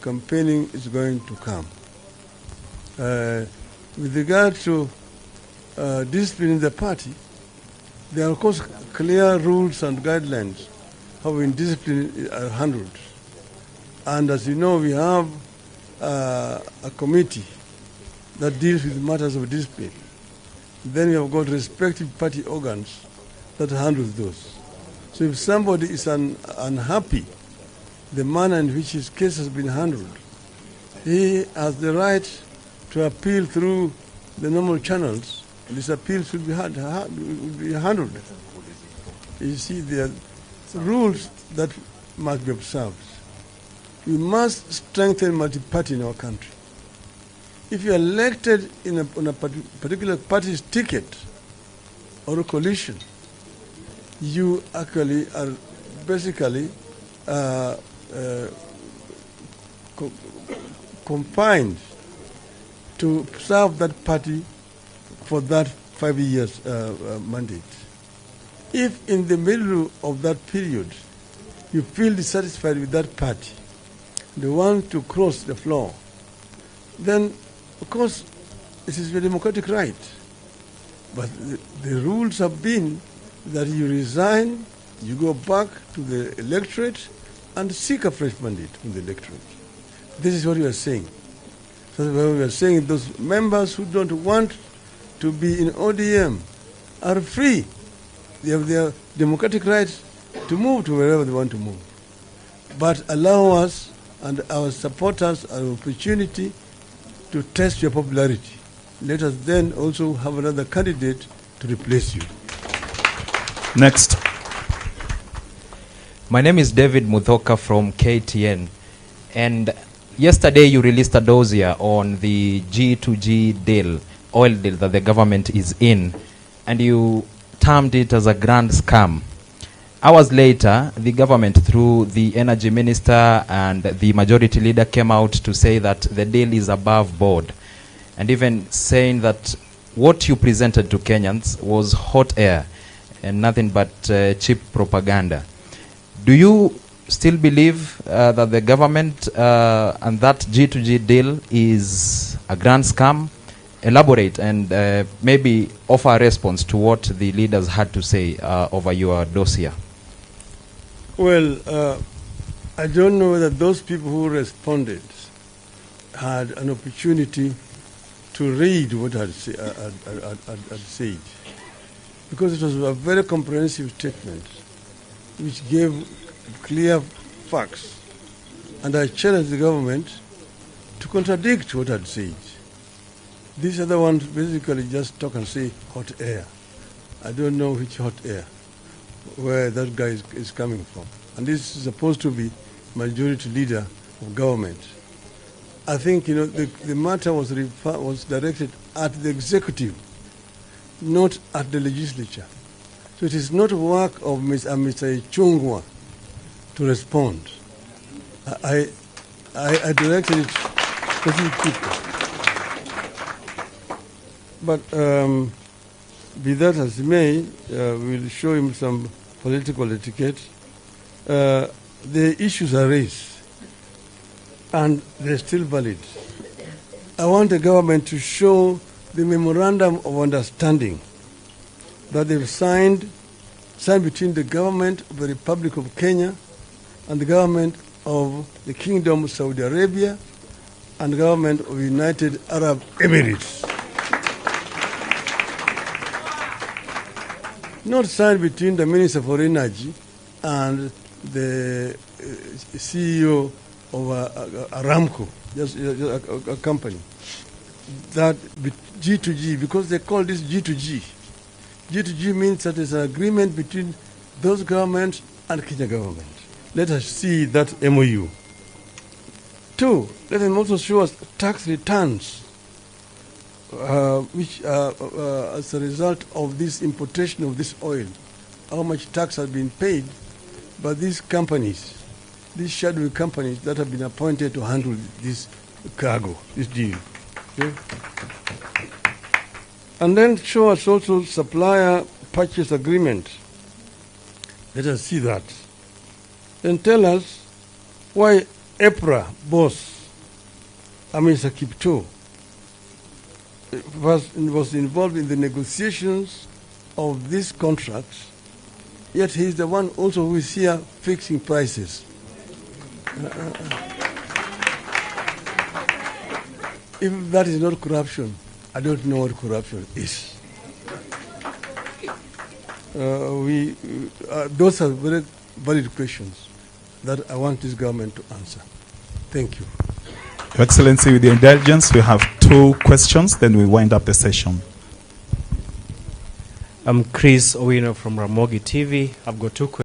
campaigning is going to come. With regard to discipline in the party, there are of course clear rules and guidelines how discipline are handled. And as you know, we have a committee that deals with matters of discipline. Then we have got respective party organs that handle those. So if somebody is unhappy the manner in which his case has been handled, he has the right to appeal through the normal channels. This appeal should be handled. You see, there are rules that must be observed. We must strengthen multi-party in our country. If you are elected on a particular party's ticket or a coalition, you actually are basically confined to serve that party for that 5 years mandate. If in the middle of that period you feel dissatisfied with that party, they want to cross the floor, then of course it is your democratic right. But the rules have been that you resign, you go back to the electorate and seek a fresh mandate from the electorate. This is what we are saying. So we are saying those members who don't want to be in ODM are free. They have their democratic right to move to wherever they want to move. But allow us and our supporters an opportunity to test your popularity. Let us then also have another candidate to replace you. Next. My name is David Muthoka from KTN. And yesterday you released a dossier on the G2G deal, oil deal that the government is in, and you termed it as a grand scam. Hours later, the government, through the energy minister and the majority leader, came out to say that the deal is above board, and even saying that what you presented to Kenyans was hot air and nothing but cheap propaganda. Do you still believe that the government and that G2G deal is a grand scam? Elaborate and maybe offer a response to what the leaders had to say over your dossier. Well, I don't know whether those people who responded had an opportunity to read what I had said, because it was a very comprehensive statement which gave clear facts, and I challenged the government to contradict what I had said. These other ones basically just talk and say hot air. I don't know which hot air, where that guy is coming from. And this is supposed to be majority leader of government. I think, the matter was directed at the executive, not at the legislature. So it is not work of Mr. Chungwa to respond. I directed it to the people. But be that as it may, we'll show him some political etiquette. The issues are raised, and they're still valid. I want the government to show the memorandum of understanding that they've signed between the government of the Republic of Kenya and the government of the Kingdom of Saudi Arabia and the government of the United Arab Emirates. Not signed between the Minister for Energy and the CEO of Aramco, just a company. That G2G, because they call this G2G. G2G means that it's an agreement between those governments and Kenya government. Let us see that MOU. 2, let them also show us tax returns which as a result of this importation of this oil, how much tax has been paid by these companies, these shadow companies that have been appointed to handle this cargo, this deal. Okay? And then show us also supplier purchase agreement. Let us see that. Then tell us why EPRA boss, Mr. Kipto, was involved in the negotiations of these contracts, yet he's the one also who is here fixing prices. If that is not corruption, I don't know what corruption is. Those are very valid questions that I want this government to answer. Thank you. Your Excellency, with your indulgence, we have 2 questions, then we wind up the session. I'm Chris Owino from Ramogi TV. I've got 2 questions.